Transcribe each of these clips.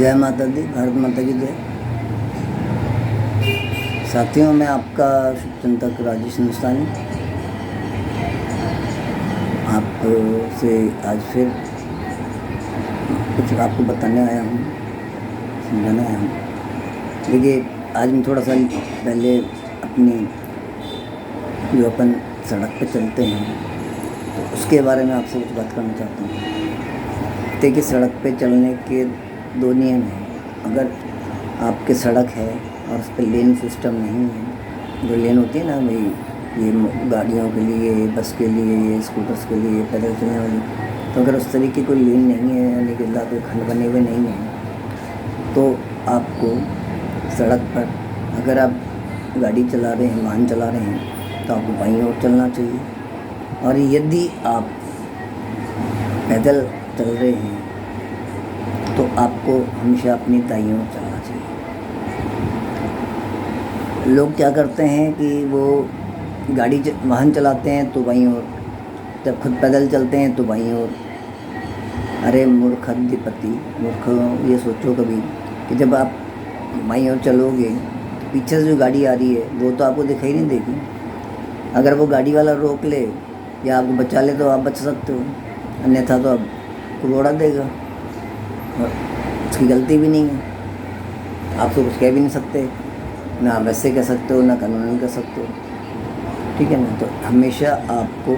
जय माता दी, भारत माता की जय। साथियों, मैं आपका शुभचिंतक राजेश हिंदुस्तानी आपसे आज फिर कुछ आपको बताने आया हूँ, समझाने आया हूँ। देखिए, आज मैं थोड़ा सा पहले अपनी जो अपन सड़क पे चलते हैं तो उसके बारे में आपसे कुछ बात करना चाहता हूँ। देखिए, सड़क पे चलने के दो नियम हैं। अगर आपके सड़क है और उस पर लेन सिस्टम नहीं है, जो लेन होती है ना भाई, ये गाड़ियों के लिए, बस के लिए, ये स्कूटर्स के लिए, पैदल चलने वाली, तो अगर उस तरीके कोई लेन नहीं है, यानी कि कोई खंड बने हुए नहीं हैं, तो आपको सड़क पर अगर आप गाड़ी चला रहे हैं, वाहन चला रहे हैं, तो आपको बाईं ओर चलना चाहिए। और यदि आप पैदल चल रहे हैं तो आपको हमेशा अपनी दाईं ओर चलना चाहिए। लोग क्या करते हैं कि वो वाहन चलाते हैं तो बाईं ओर, जब खुद पैदल चलते हैं तो बाईं ओर। अरे मूर्खाधिपति, मूर्ख, ये सोचो कभी कि जब आप बाईं ओर चलोगे तो पीछे से जो गाड़ी आ रही है वो तो आपको दिखाई नहीं देगी। अगर वो गाड़ी वाला रोक ले या आपको बचा ले तो आप बच सकते हो, अन्यथा तो आपको उड़ा देगा और उसकी गलती भी नहीं है। आप तो कुछ कह भी नहीं सकते, ना वैसे कह सकते हो, ना कानूनन कह सकते हो, ठीक है ना। तो हमेशा आपको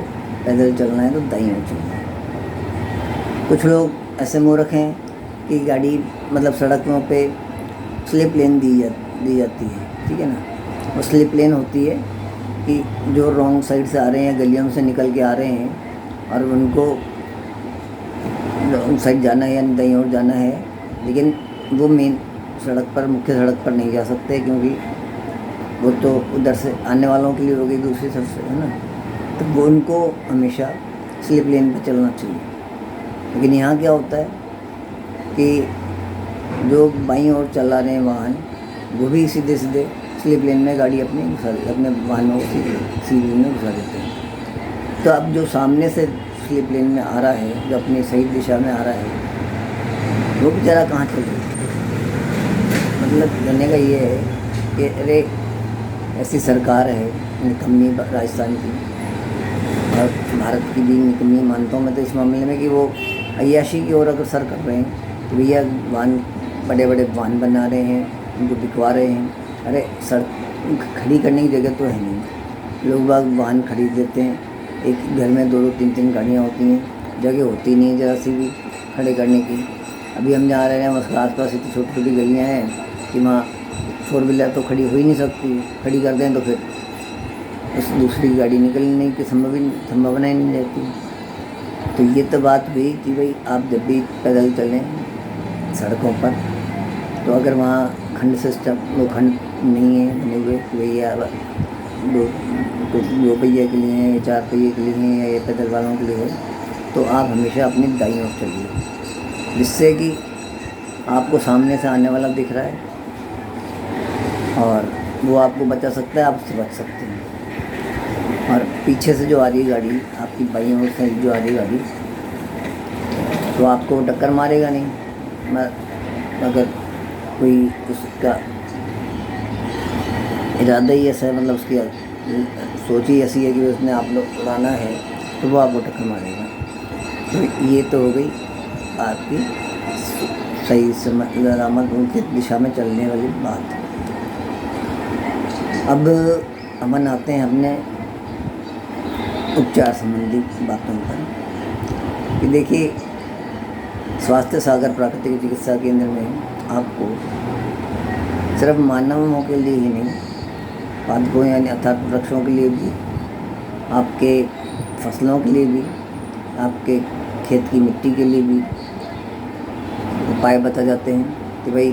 पैदल चलना है तो दाईं ओर चलना है। कुछ लोग ऐसे मूर्ख हैं कि गाड़ी मतलब सड़कों पे स्लिप लेन दी जाती है, ठीक है ना। वो स्लिप लेन होती है कि जो रॉन्ग साइड से आ रहे हैं, गलियों से निकल के आ रहे हैं और उनको रॉन्ग साइड जाना है या दाईं ओर जाना है, लेकिन वो मेन सड़क पर, मुख्य सड़क पर नहीं जा सकते, क्योंकि वो तो उधर से आने वालों के लिए होगी, दूसरी तरफ से, है ना। तो वो उनको हमेशा स्लिप लेन पर चलना चाहिए। लेकिन यहाँ क्या होता है कि जो बाईं ओर चला रहे हैं वाहन, वो भी सीधे सीधे स्लिप लेन में गाड़ी अपने वाहनों को सीधे लेन में घुसा देते हैं। तो अब जो सामने से स्लिप लेन में आ रहा है, जो अपनी सही दिशा में आ रहा है, वो बेचारा कहाँ चल रहा है। मतलब कहने का ये है कि अरे ऐसी सरकार है निकम्मी राजस्थान की, और भारत की भी निकम्मी मानता हूँ मैं तो इस मामले में, कि वो अय्याशी की ओर अग्रसर कर रहे हैं कि भैया वाहन, बड़े बड़े वाहन बना रहे हैं, उनको बिकवा रहे हैं। अरे सड़क खड़ी करने की जगह तो है नहीं, लोग बाग वाहन खरीद देते हैं, एक घर में दो दो तीन तीन गाड़ियाँ होती हैं, जगह होती नहीं है ज़रा सी भी खड़े करने की। अभी हम जहाँ रह रहे हैं उसके आसपास इतनी छोटी छोटी गलियाँ हैं कि वहाँ 4 व्हीलर तो खड़ी हो ही नहीं सकती। खड़ी कर दें तो फिर उस दूसरी गाड़ी निकलने की संभावना ही नहीं रहती। तो ये तो बात हुई कि भाई आप जब भी पैदल चलें सड़कों पर, तो अगर वहाँ खंड सिस्टम, वो खंड नहीं है बने हुए कि भैया दो पहिए के लिए हैं या 4 पहिए के लिए हैं या ये पैदल वालों के लिए है, तो आप हमेशा अपनी दाईं ओर चलिए, जिससे कि आपको सामने से आने वाला दिख रहा है और वो आपको बचा सकता है, आप उससे बच सकते हैं। और पीछे से जो आ रही है गाड़ी, आपकी बाईं ओर से जो आ रही है गाड़ी, तो आपको टक्कर मारेगा नहीं। अगर कोई उसका इरादा ही ऐसा है, मतलब उसकी सोच ही ऐसी है कि उसने आप लोग उड़ाना है, तो वो आपको टक्कर मारेगा। तो ये तो हो गई आपकी सही सलामत उनकी दिशा में चलने वाली बात। अब अपन आते हैं अपने उपचार संबंधी बातों पर कि देखिए, स्वास्थ्य सागर प्राकृतिक चिकित्सा केंद्र में आपको सिर्फ मानवों के लिए ही नहीं, पादपों यानी अर्थात वृक्षों के लिए भी, आपके फसलों के लिए भी, आपके खेत की मिट्टी के लिए भी उपाय बता जाते हैं कि भाई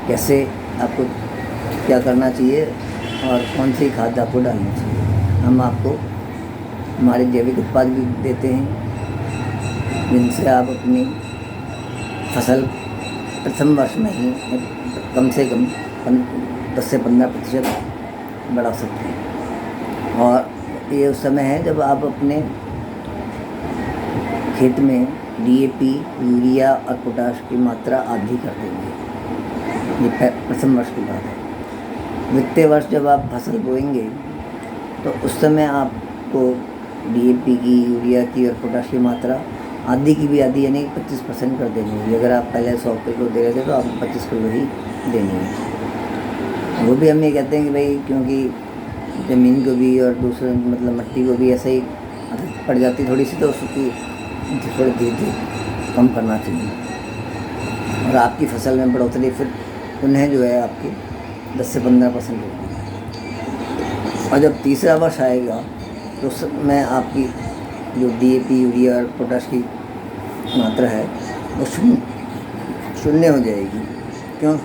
कैसे आपको क्या करना चाहिए और कौन सी खाद आपको डालनी चाहिए। हम आपको हमारे जैविक उत्पाद भी देते हैं, जिनसे आप अपनी फसल प्रथम वर्ष में ही कम से कम 10 से 15% बढ़ा सकते हैं। और ये उस समय है जब आप अपने खेत में डीएपी, यूरिया और पोटाश की मात्रा आधी कर देंगे। ये प्रथम वर्ष की बात है। द्वितीय वर्ष जब आप फसल बोएंगे तो उस समय आपको डीएपी की, यूरिया की और पोटाश की मात्रा आधी की भी आधी यानी 25% कर देनी होगी। अगर आप पहले 100 किलो दे रहे थे तो आपको 25 किलो ही देनी है। वो भी हम ये कहते हैं कि भाई क्योंकि ज़मीन को भी और दूसरे मतलब मिट्टी को भी ऐसे ही आदत पड़ जाती थोड़ी सी, तो उसकी थोड़ी धीरे कम करना चाहिए और आपकी फसल में बढ़ोतरी फिर उन्हें जो है आपकी 10 से 15% होगी। और जब तीसरा वर्ष आएगा तो उस समय आपकी जो डीएपी, यूरिया और पोटाश की मात्रा है वो शून्य हो जाएगी। क्यों?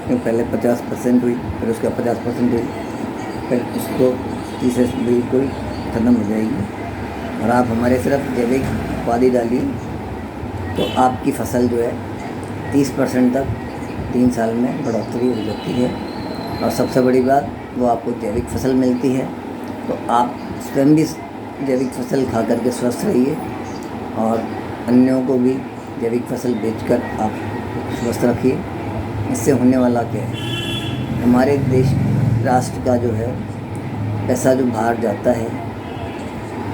क्योंकि पहले 50% हुई, फिर उसका 50% हुई, फिर उसको तीसरे बिल्कुल ख़त्म हो जाएगी। और आप हमारे सिर्फ जैविक खाद डालिए तो आपकी फसल जो है 30% तक 3 साल में बढ़ोतरी हो जाती है। और सबसे बड़ी बात वो आपको जैविक फसल मिलती है, तो आप स्वयं भी जैविक फसल खा करके स्वस्थ रहिए और अन्यों को भी जैविक फसल बेचकर आप स्वस्थ रखिए। इससे होने वाला क्या है, हमारे देश राष्ट्र का जो है पैसा जो बाहर जाता है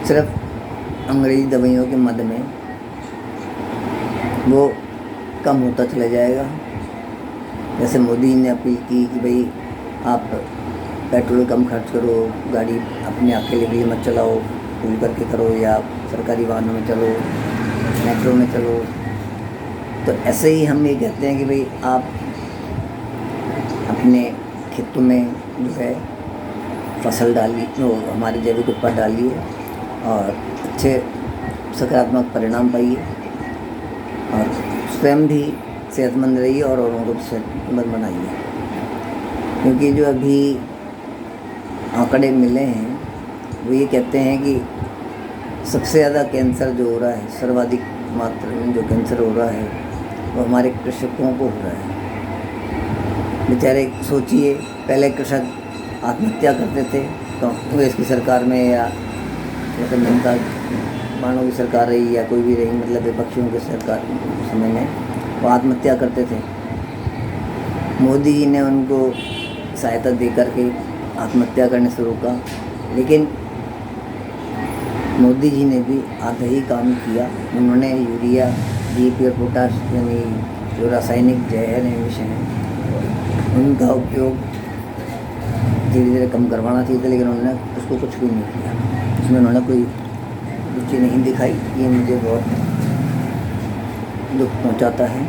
सिर्फ अंग्रेज़ी दवाइयों के मद में, वो कम होता चला जाएगा। जैसे मोदी ने अपील की कि भाई आप पेट्रोल कम खर्च करो, गाड़ी अपने अकेले के लिए मत चलाओ, पूल करके करो या सरकारी वाहनों में चलो, मेट्रो में चलो। तो ऐसे ही हम ये कहते हैं कि भाई आप अपने खेतों में जो है फसल डालिए, वो हमारे जैविक उत्पाद डालिए और अच्छे सकारात्मक परिणाम पाइए और स्वयं भी सेहतमंद रहिए और औरों को भी सेहतमंद बनाइए। क्योंकि जो अभी आंकड़े मिले हैं वो ये कहते हैं कि सबसे ज़्यादा कैंसर जो हो रहा है, सर्वाधिक मात्रा में जो कैंसर हो रहा है वो हमारे कृषकों को हो रहा है। बेचारे सोचिए, पहले कृषक आत्महत्या करते थे कांग्रेस की सरकार में या जैसे ममता मानो की सरकार रही या कोई भी रही, मतलब विपक्षियों की सरकार समय में वो आत्महत्या करते थे। मोदी जी ने उनको सहायता दे करके आत्महत्या करने से रोका, लेकिन मोदी जी ने भी आधा ही काम किया। उन्होंने यूरिया, डीएपी और पोटाश यानी जो रासायनिक जहर विषय हैं उनका उपयोग धीरे धीरे कम करवाना चाहिए था, लेकिन उन्होंने उसको कुछ भी नहीं किया, उसमें उन्होंने कोई रुचि नहीं दिखाई। ये मुझे बहुत दुख पहुंचाता है।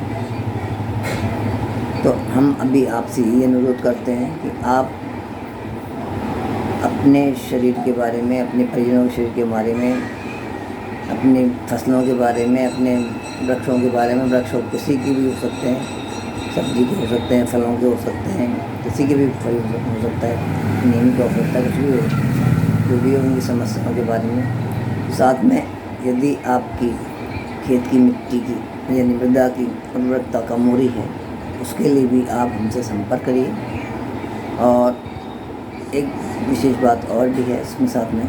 तो हम अभी आपसे ये अनुरोध करते हैं कि आप अपने शरीर के बारे में, अपने परिजनों के शरीर के बारे में, अपनी फसलों के बारे में, अपने वृक्षों के बारे में, वृक्ष किसी की भी हो सकते हैं, सब्जी के हो सकते हैं, फलों के हो सकते हैं, किसी के भी फल हो सकता है, नीम का हो सकता है, कुछ भी हो, जो भी हो उनकी समस्याओं के बारे में। साथ में यदि आपकी खेत की मिट्टी की यानी मृदा की उर्वरकता कम हो रही है, उसके लिए भी आप हमसे संपर्क करिए। और एक विशेष बात और भी है इसमें साथ में,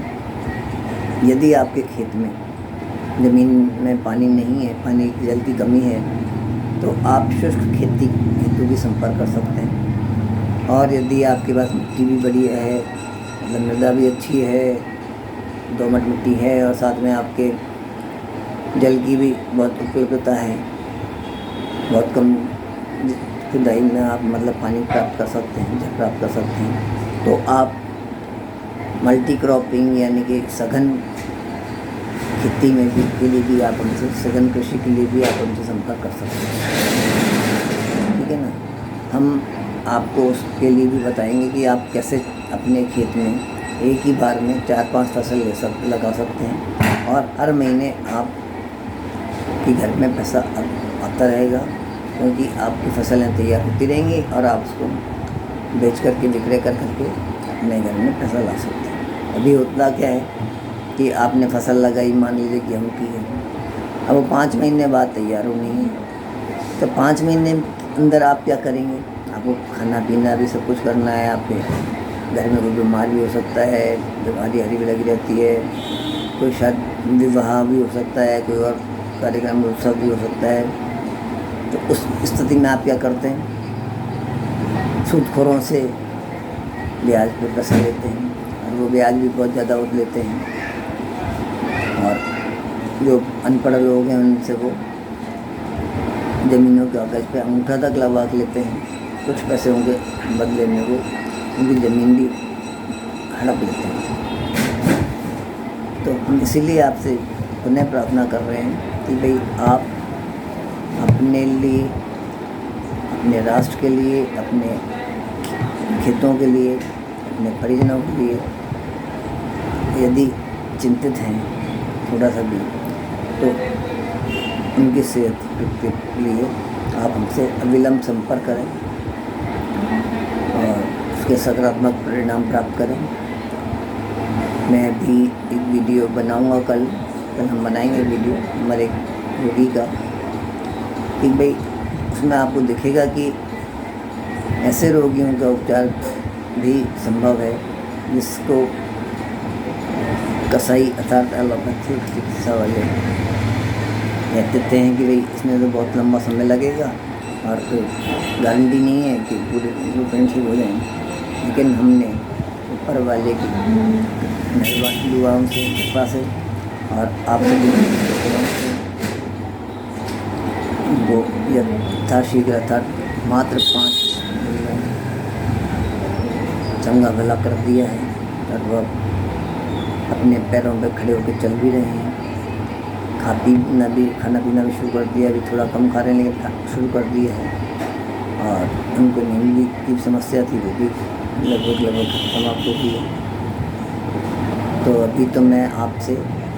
यदि आपके खेत में ज़मीन में पानी नहीं है, पानी की जल की कमी है, तो आप शुष्क खेती हेतु भी संपर्क कर सकते हैं। और यदि आपके पास मिट्टी भी बढ़िया है, मतलब मृदा भी अच्छी है, दोमट मिट्टी है और साथ में आपके जल की भी बहुत उपलब्धता है, बहुत कम खुदाई में आप मतलब पानी प्राप्त कर सकते हैं, जल प्राप्त कर सकते हैं, तो आप मल्टी क्रॉपिंग यानी कि सघन खेती में भी के लिए भी आप हमसे, सघन कृषि के लिए भी आप हमसे संपर्क कर सकते हैं, ठीक है ना। हम आपको उसके लिए भी बताएंगे कि आप कैसे अपने खेत में एक ही बार में 4-5 फसल लगा सकते हैं और हर महीने आप कि घर में पैसा आता रहेगा, क्योंकि आपकी फसलें तैयार होती रहेंगी और आप उसको बेच करके, विक्रय कर करके अपने घर में पैसा ला सकते हैं। अभी होता क्या है कि आपने फसल लगाई, मान लीजिए गेहूँ की है, अब वो 5 महीने बाद तैयार होनी है, तो 5 महीने अंदर आप क्या करेंगे? आपको खाना पीना भी सब कुछ करना है, आपके घर में कोई बीमार भी हो सकता है, बीमारी हरी भी लगी रहती है, कोई शायद विवाह भी हो सकता है, कोई और कार्यक्रम उत्सव भी हो सकता है। तो उस स्थिति में आप क्या करते हैं, सूदखोरों से ब्याज पर पैसा लेते हैं और वो ब्याज भी बहुत ज़्यादा लेते हैं। और जो अनपढ़ लोग हैं उनसे वो ज़मीनों के कागज़ पे अंगूठा तक लगा के लेते हैं, कुछ पैसों के बदले में वो उनकी ज़मीन भी हड़प लेते हैं। तो हम इसीलिए आपसे पुनः प्रार्थना कर रहे हैं कि भाई आप अपने लिए, अपने राष्ट्र के लिए, अपने खेतों के लिए, अपने परिजनों के लिए यदि चिंतित हैं थोड़ा सा भी, तो उनकी सेहत के लिए आप हमसे अविलंब संपर्क करें और उसके सकारात्मक परिणाम प्राप्त करें। मैं भी एक वीडियो बनाऊंगा कल हम बनाएंगे वीडियो हमारे रोगी का, कि भाई उसमें आपको दिखेगा कि ऐसे रोगियों का उपचार भी संभव है जिसको कसाई अर्थात एलोपैथी चिकित्सा वाले कहते हैं कि भाई इसमें तो बहुत लंबा समय लगेगा और कोई गारंटी नहीं है कि पूरे रूप ठीक हो जाएंगे। लेकिन हमने ऊपर वाले की मेहरबानी दुआओं से, कृपा से और आपसे वो यथाशीघ्र अर्थात मात्र 5 चंगा भला कर दिया है और वह अपने पैरों पर खड़े होकर चल भी रहे हैं। खाना पीना भी शुरू कर दिया, अभी थोड़ा कम खा रहे हैं लेकिन शुरू कर दिया है। और उनको नींद की समस्या थी वो भी लगभग समाप्त हो गई है। तो अभी तो मैं आपसे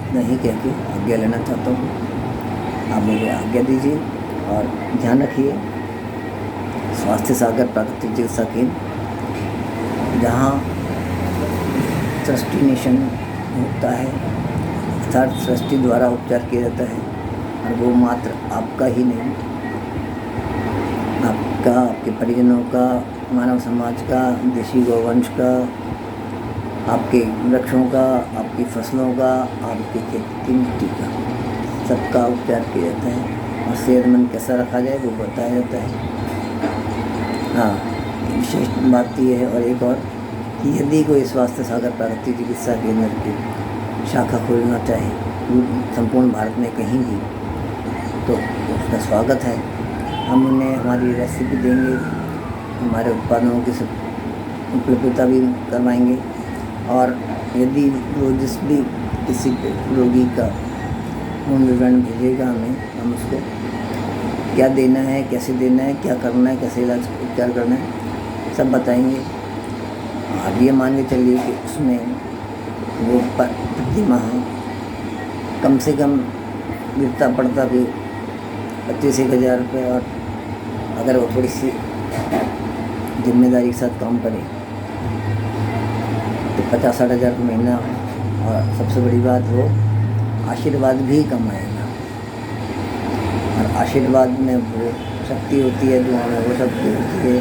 नहीं कह के आज्ञा लेना चाहता हूँ, आप मुझे आज्ञा दीजिए और ध्यान रखिए स्वास्थ्य सागर प्राकृतिक चिकित्सा केंद्र, जहाँ सृष्टि होता है अर्थात सृष्टि द्वारा उपचार किया जाता है। और वो मात्र आपका ही नहीं, आपका, आपके परिजनों का, मानव समाज का, देशी गौवंश का, आपके वृक्षों का, आपकी फसलों का, आपकी खेती मिट्टी का, सबका उपचार किया जाता है। और सेहतमंद कैसा रखा जाए वो बताया जाता है। हाँ, विशेष बात ये है और एक और कि यदि कोई स्वास्थ्य सागर प्राकृतिक चिकित्सा केंद्र की शाखा खोलना चाहे संपूर्ण भारत में कहीं भी, तो उसका स्वागत है। हम उन्हें हमारी रेसिपी देंगे, हमारे उत्पादों की उपलब्धता भी करवाएंगे। और यदि वो जिस भी किसी रोगी का पूर्ण विवरण भेजेगा हमें, हम उसको क्या देना है, कैसे देना है, क्या करना है, कैसे इलाज उपचार करना है, सब बताएंगे। आप ये मान के चलिए कि उसमें वो प्रति माह कम से कम गिरता पड़ता भी 25,000 रुपये, और अगर वो थोड़ी सी जिम्मेदारी के साथ काम करे तो 50-60 हज़ार महीना। और सबसे बड़ी बात वो आशीर्वाद भी कमाएगा, और आशीर्वाद में वो शक्ति होती है, दुआ में वो शक्ति होती है।